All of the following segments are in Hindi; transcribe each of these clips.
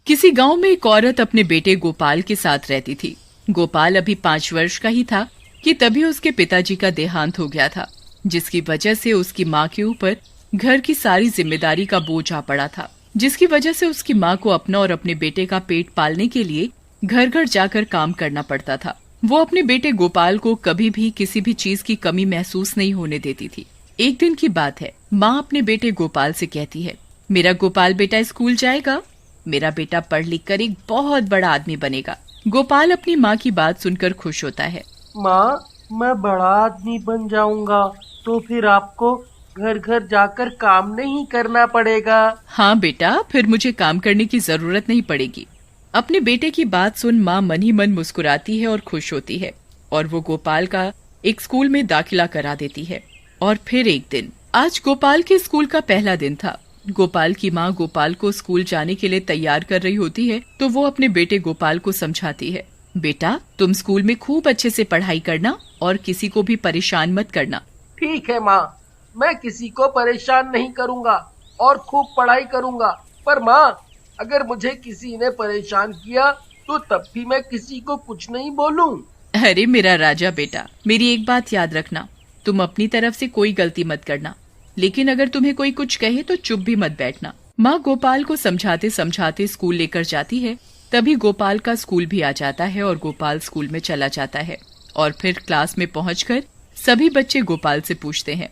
किसी गांव में एक औरत अपने बेटे गोपाल के साथ रहती थी। गोपाल अभी 5 वर्ष का ही था कि तभी उसके पिताजी का देहांत हो गया था, जिसकी वजह से उसकी माँ के ऊपर घर की सारी जिम्मेदारी का बोझ आ पड़ा था। जिसकी वजह से उसकी माँ को अपना और अपने बेटे का पेट पालने के लिए घर घर जाकर काम करना पड़ता था। वो अपने बेटे गोपाल को कभी भी किसी भी चीज की कमी महसूस नहीं होने देती थी। एक दिन की बात है, माँ अपने बेटे गोपाल से कहती है, मेरा गोपाल बेटा स्कूल जाएगा, मेरा बेटा पढ़ लिख कर एक बहुत बड़ा आदमी बनेगा। गोपाल अपनी माँ की बात सुनकर खुश होता है। माँ, मैं बड़ा आदमी बन जाऊंगा तो फिर आपको घर घर जाकर काम नहीं करना पड़ेगा। हाँ बेटा, फिर मुझे काम करने की जरूरत नहीं पड़ेगी। अपने बेटे की बात सुन माँ मन ही मन मुस्कुराती है और खुश होती है, और वो गोपाल का एक स्कूल में दाखिला करा देती है। और फिर एक दिन, आज गोपाल के स्कूल का पहला दिन था। गोपाल की माँ गोपाल को स्कूल जाने के लिए तैयार कर रही होती है तो वो अपने बेटे गोपाल को समझाती है, बेटा तुम स्कूल में खूब अच्छे से पढ़ाई करना और किसी को भी परेशान मत करना। ठीक है माँ, मैं किसी को परेशान नहीं करूँगा और खूब पढ़ाई करूँगा। पर माँ, अगर मुझे किसी ने परेशान किया तो तब भी मैं किसी को कुछ नहीं बोलूँ। अरे मेरा राजा बेटा, मेरी एक बात याद रखना, तुम अपनी तरफ से कोई गलती मत करना, लेकिन अगर तुम्हें कोई कुछ कहे तो चुप भी मत बैठना। माँ गोपाल को समझाते समझाते स्कूल लेकर जाती है। तभी गोपाल का स्कूल भी आ जाता है और गोपाल स्कूल में चला जाता है। और फिर क्लास में पहुंचकर सभी बच्चे गोपाल से पूछते हैं,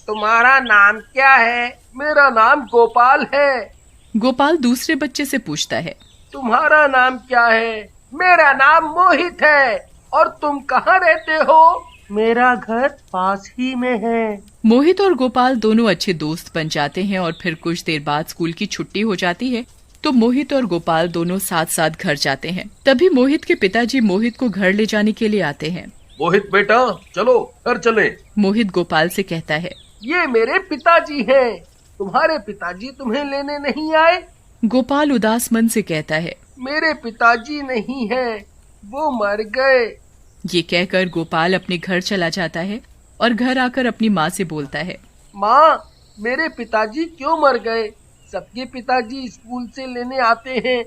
तुम्हारा नाम क्या है? मेरा नाम गोपाल है। गोपाल दूसरे बच्चे से पूछता है, तुम्हारा नाम क्या है? मेरा नाम मोहित है। और तुम कहाँ रहते हो? मेरा घर पास ही में है। मोहित और गोपाल दोनों अच्छे दोस्त बन जाते हैं। और फिर कुछ देर बाद स्कूल की छुट्टी हो जाती है तो मोहित और गोपाल दोनों साथ साथ घर जाते हैं। तभी मोहित के पिताजी मोहित को घर ले जाने के लिए आते हैं। मोहित बेटा, चलो घर चले। मोहित गोपाल से कहता है, ये मेरे पिताजी हैं। तुम्हारे पिताजी तुम्हें लेने नहीं आए? गोपाल उदास मन से कहता है, मेरे पिताजी नहीं हैं, वो मर गए। ये कहकर गोपाल अपने घर चला जाता है और घर आकर अपनी माँ से बोलता है, माँ, मेरे पिताजी क्यों मर गए? सबके पिताजी स्कूल से लेने आते हैं,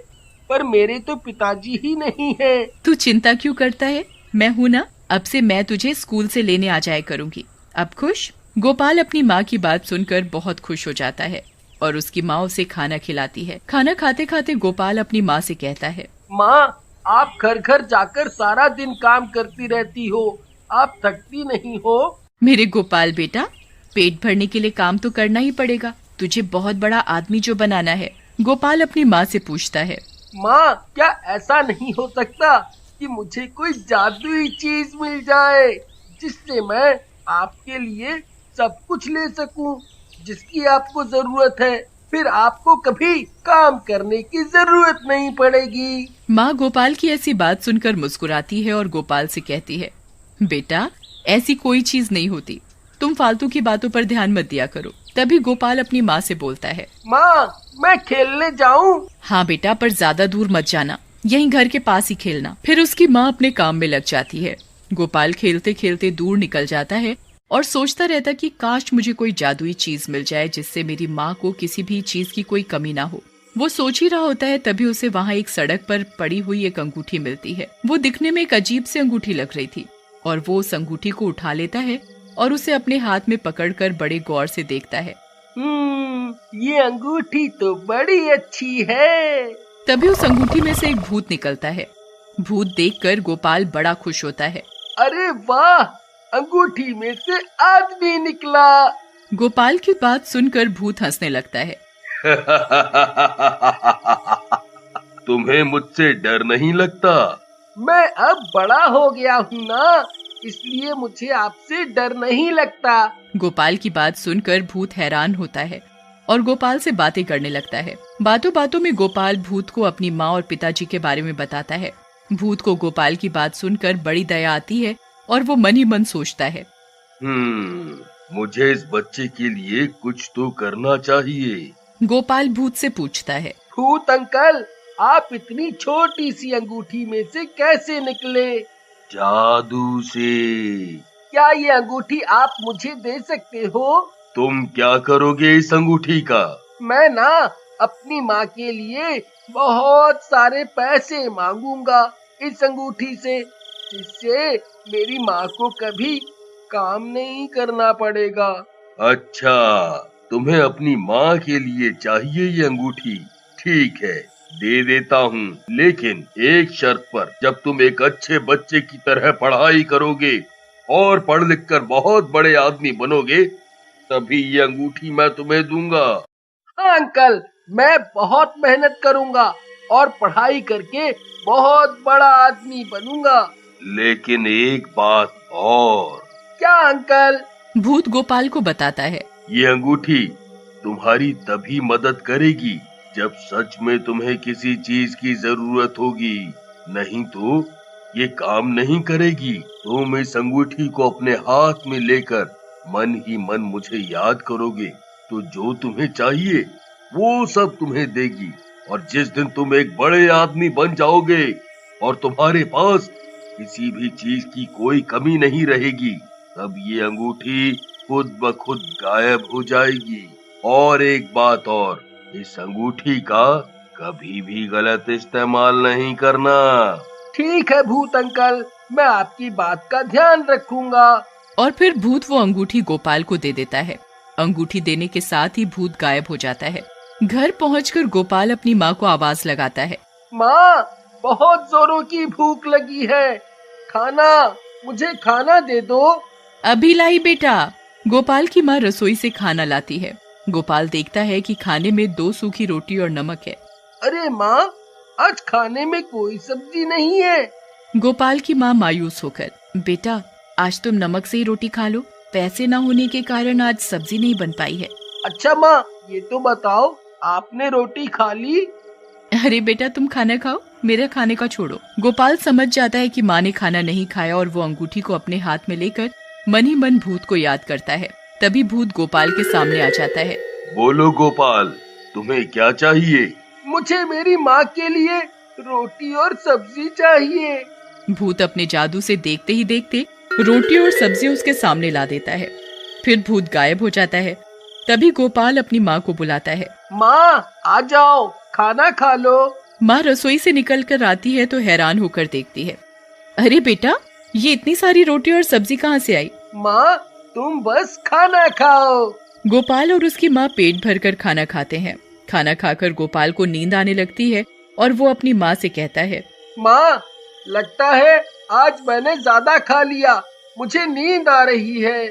पर मेरे तो पिताजी ही नहीं हैं। तू चिंता क्यों करता है, मैं हूँ ना, अब से मैं तुझे स्कूल से लेने आ जाया करूँगी। अब खुश? गोपाल अपनी माँ की बात सुनकर बहुत खुश हो जाता है और उसकी माँ उसे खाना खिलाती है। खाना खाते खाते गोपाल अपनी माँ से कहता है, माँ, आप घर घर जाकर सारा दिन काम करती रहती हो, आप थकती नहीं हो? मेरे गोपाल बेटा, पेट भरने के लिए काम तो करना ही पड़ेगा, तुझे बहुत बड़ा आदमी जो बनाना है। गोपाल अपनी माँ से पूछता है, माँ, क्या ऐसा नहीं हो सकता कि मुझे कोई जादुई चीज मिल जाए जिससे मैं आपके लिए सब कुछ ले सकूं जिसकी आपको जरूरत है? फिर आपको कभी काम करने की जरूरत नहीं पड़ेगी। माँ गोपाल की ऐसी बात सुनकर मुस्कुराती है और गोपाल से कहती है, बेटा ऐसी कोई चीज नहीं होती, तुम फालतू की बातों पर ध्यान मत दिया करो। तभी गोपाल अपनी माँ से बोलता है, माँ, मैं खेलने जाऊँ? हाँ बेटा, पर ज्यादा दूर मत जाना, यहीं घर के पास ही खेलना। फिर उसकी माँ अपने काम में लग जाती है। गोपाल खेलते खेलते दूर निकल जाता है और सोचता रहता कि काश मुझे कोई जादुई चीज मिल जाए जिससे मेरी माँ को किसी भी चीज की कोई कमी ना हो। वो सोच ही रहा होता है, तभी उसे वहाँ एक सड़क पर पड़ी हुई एक अंगूठी मिलती है। वो दिखने में एक अजीब सी अंगूठी लग रही थी और वो उस अंगूठी को उठा लेता है और उसे अपने हाथ में पकड़कर बड़े गौर से देखता है। ये अंगूठी तो बड़ी अच्छी है। तभी उस अंगूठी में से एक भूत निकलता है। भूत देखकर गोपाल बड़ा खुश होता है। अरे वाह, अंगूठी में से आदमी निकला। गोपाल की बात सुनकर भूत हंसने लगता है। तुम्हें मुझसे डर नहीं लगता? मैं अब बड़ा हो गया हूँ ना, इसलिए मुझे आपसे डर नहीं लगता। गोपाल की बात सुनकर भूत हैरान होता है और गोपाल से बातें करने लगता है। बातों बातों में गोपाल भूत को अपनी माँ और पिताजी के बारे में बताता है। भूत को गोपाल की बात सुनकर बड़ी दया आती है और वो मन ही मन सोचता है, मुझे इस बच्चे के लिए कुछ तो करना चाहिए। गोपाल भूत से पूछता है, भूत अंकल, आप इतनी छोटी सी अंगूठी में से कैसे निकले? जादू से। क्या ये अंगूठी आप मुझे दे सकते हो? तुम क्या करोगे इस अंगूठी का? मैं ना अपनी माँ के लिए बहुत सारे पैसे मांगूंगा इस अंगूठी से, जिससे मेरी माँ को कभी काम नहीं करना पड़ेगा। अच्छा, तुम्हें अपनी माँ के लिए चाहिए ये अंगूठी? ठीक है, दे देता हूँ, लेकिन एक शर्त पर। जब तुम एक अच्छे बच्चे की तरह पढ़ाई करोगे और पढ़ लिख कर बहुत बड़े आदमी बनोगे, तभी ये अंगूठी मैं तुम्हें दूंगा। हाँ अंकल, मैं बहुत मेहनत करूंगा और पढ़ाई करके बहुत बड़ा आदमी बनूंगा। लेकिन एक बात और। क्या अंकल? भूत गोपाल को बताता है, ये अंगूठी तुम्हारी तभी मदद करेगी जब सच में तुम्हें किसी चीज की जरूरत होगी, नहीं तो ये काम नहीं करेगी। तुम इस अंगूठी को अपने हाथ में लेकर मन ही मन मुझे याद करोगे, तो जो तुम्हें चाहिए वो सब तुम्हें देगी। और जिस दिन तुम एक बड़े आदमी बन जाओगे और तुम्हारे पास किसी भी चीज की कोई कमी नहीं रहेगी, तब ये अंगूठी खुद ब खुद गायब हो जाएगी। और एक बात और, इस अंगूठी का कभी भी गलत इस्तेमाल नहीं करना। ठीक है भूत अंकल, मैं आपकी बात का ध्यान रखूंगा। और फिर भूत वो अंगूठी गोपाल को दे देता है। अंगूठी देने के साथ ही भूत गायब हो जाता है। घर पहुंचकर गोपाल अपनी माँ को आवाज लगाता है, माँ, बहुत जोरों की भूख लगी है, मुझे खाना दे दो। अभी लाई बेटा। गोपाल की माँ रसोई से खाना लाती है। गोपाल देखता है कि खाने में 2 सूखी रोटी और नमक है। अरे माँ, आज खाने में कोई सब्जी नहीं है। गोपाल की माँ मायूस होकर, बेटा आज तुम नमक से ही रोटी खा लो, पैसे न होने के कारण आज सब्जी नहीं बन पाई है। अच्छा माँ, ये तो बताओ, आपने रोटी खा ली? अरे बेटा तुम खाना खाओ, मेरे खाने का छोड़ो। गोपाल समझ जाता है कि माँ ने खाना नहीं खाया और वो अंगूठी को अपने हाथ में लेकर मन ही मन भूत को याद करता है। तभी भूत गोपाल के सामने आ जाता है। बोलो गोपाल, तुम्हें क्या चाहिए? मुझे मेरी माँ के लिए रोटी और सब्जी चाहिए। भूत अपने जादू से देखते ही देखते रोटी और सब्जी उसके सामने ला देता है। फिर भूत गायब हो जाता है। तभी गोपाल अपनी माँ को बुलाता है, माँ आ जाओ, खाना खा लो। माँ रसोई से निकल कर आती है तो हैरान होकर देखती है, अरे बेटा ये इतनी सारी रोटी और सब्जी कहाँ से आई? माँ तुम बस खाना खाओ। गोपाल और उसकी माँ पेट भरकर खाना खाते हैं। खाना खाकर गोपाल को नींद आने लगती है और वो अपनी माँ से कहता है, माँ लगता है आज मैंने ज्यादा खा लिया, मुझे नींद आ रही है,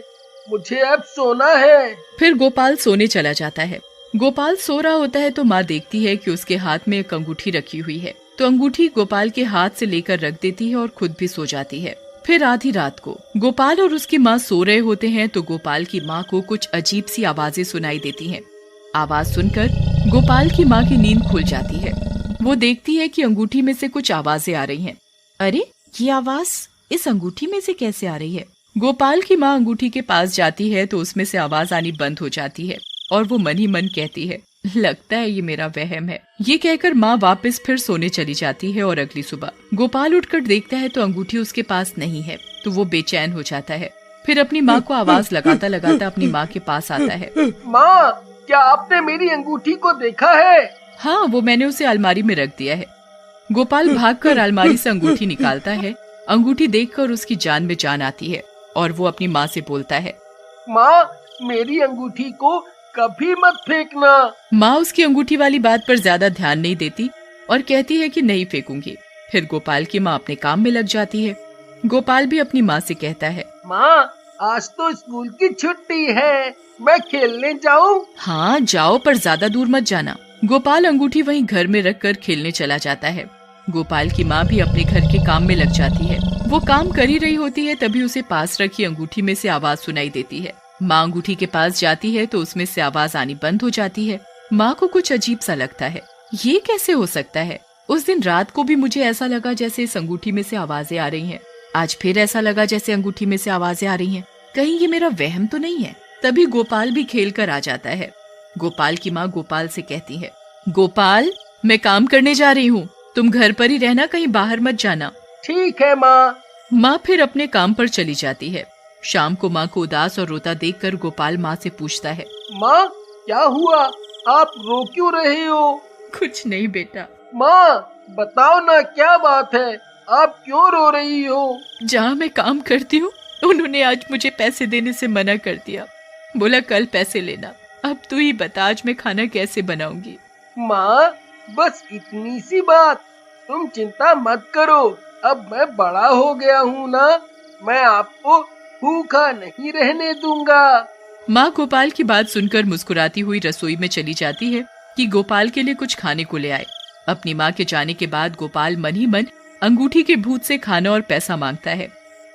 मुझे अब सोना है। फिर गोपाल सोने चला जाता है। गोपाल सो रहा होता है तो माँ देखती है कि उसके हाथ में एक अंगूठी रखी हुई है, तो अंगूठी गोपाल के हाथ से लेकर रख देती है और खुद भी सो जाती है। फिर आधी रात को गोपाल और उसकी माँ सो रहे होते हैं तो गोपाल की माँ को कुछ अजीब सी आवाजें सुनाई देती हैं। आवाज सुनकर गोपाल की माँ की नींद खुल जाती है। वो देखती है कि अंगूठी में से कुछ आवाजें आ रही हैं। अरे ये आवाज इस अंगूठी में से कैसे आ रही है? गोपाल की माँ अंगूठी के पास जाती है तो उसमें से आवाज आनी बंद हो जाती है और वो मन ही मन कहती है, लगता है ये मेरा वहम है। ये कहकर माँ वापस फिर सोने चली जाती है और अगली सुबह गोपाल उठकर देखता है तो अंगूठी उसके पास नहीं है, तो वो बेचैन हो जाता है। फिर अपनी माँ को आवाज लगाता लगाता अपनी माँ के पास आता है। माँ, क्या आपने मेरी अंगूठी को देखा है? हाँ, वो मैंने उसे अलमारी में रख दिया है। गोपाल भागकर अलमारी से अंगूठी निकालता है। अंगूठी देखकर उसकी जान में जान आती है और वो अपनी माँ से बोलता है, माँ मेरी अंगूठी को कभी मत फेंकना। माँ उसकी अंगूठी वाली बात पर ज्यादा ध्यान नहीं देती और कहती है कि नहीं फेंकूंगी। फिर गोपाल की माँ अपने काम में लग जाती है। गोपाल भी अपनी माँ से कहता है, माँ आज तो स्कूल की छुट्टी है, मैं खेलने जाऊँ? हाँ जाओ, पर ज्यादा दूर मत जाना। गोपाल अंगूठी वहीं घर में रखकर खेलने चला जाता है। गोपाल की माँ भी अपने घर के काम में लग जाती है। वो काम कर ही रही होती है तभी उसे पास रखी अंगूठी में से आवाज सुनाई देती है। माँ अंगूठी के पास जाती है तो उसमें से आवाज आनी बंद हो जाती है। माँ को कुछ अजीब सा लगता है, ये कैसे हो सकता है? उस दिन रात को भी मुझे ऐसा लगा जैसे इस अंगूठी में से आवाजें आ रही हैं। आज फिर ऐसा लगा जैसे अंगूठी में से आवाजें आ रही हैं। कहीं ये मेरा वहम तो नहीं है? तभी गोपाल भी खेल कर आ जाता है। गोपाल की माँ गोपाल से कहती है, गोपाल मैं काम करने जा रही हूँ, तुम घर पर ही रहना, कहीं बाहर मत जाना। ठीक है माँ। माँ फिर अपने काम पर चली जाती है। शाम को माँ को उदास और रोता देखकर गोपाल माँ से पूछता है, माँ क्या हुआ, आप रो क्यों रहे हो? कुछ नहीं बेटा। माँ बताओ ना क्या बात है, आप क्यों रो रही हो? जहाँ मैं काम करती हूँ उन्होंने आज मुझे पैसे देने से मना कर दिया। बोला कल पैसे लेना। अब तू ही बता आज मैं खाना कैसे बनाऊंगी। माँ बस इतनी सी बात, तुम चिंता मत करो, अब मैं बड़ा हो गया हूँ ना, मैं आपको भूखा नहीं रहने दूंगा। माँ गोपाल की बात सुनकर मुस्कुराती हुई रसोई में चली जाती है कि गोपाल के लिए कुछ खाने को ले आए। अपनी माँ के जाने के बाद गोपाल मन ही मन अंगूठी के भूत से खाना और पैसा मांगता है।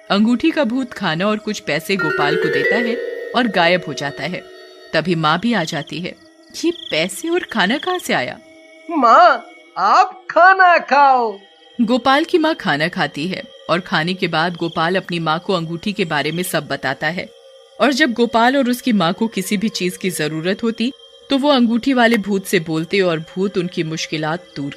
अंगूठी का भूत खाना और कुछ पैसे गोपाल को देता है और गायब हो जाता है। तभी माँ भी आ जाती है। ये पैसे और खाना कहाँ से आया? माँ आप खाना खाओ। गोपाल की माँ खाना खाती है और खाने के बाद गोपाल अपनी माँ को अंगूठी के बारे में सब बताता है। और जब गोपाल और उसकी माँ को किसी भी चीज की जरूरत होती तो वो अंगूठी वाले भूत से बोलते और भूत उनकी मुश्किलात दूर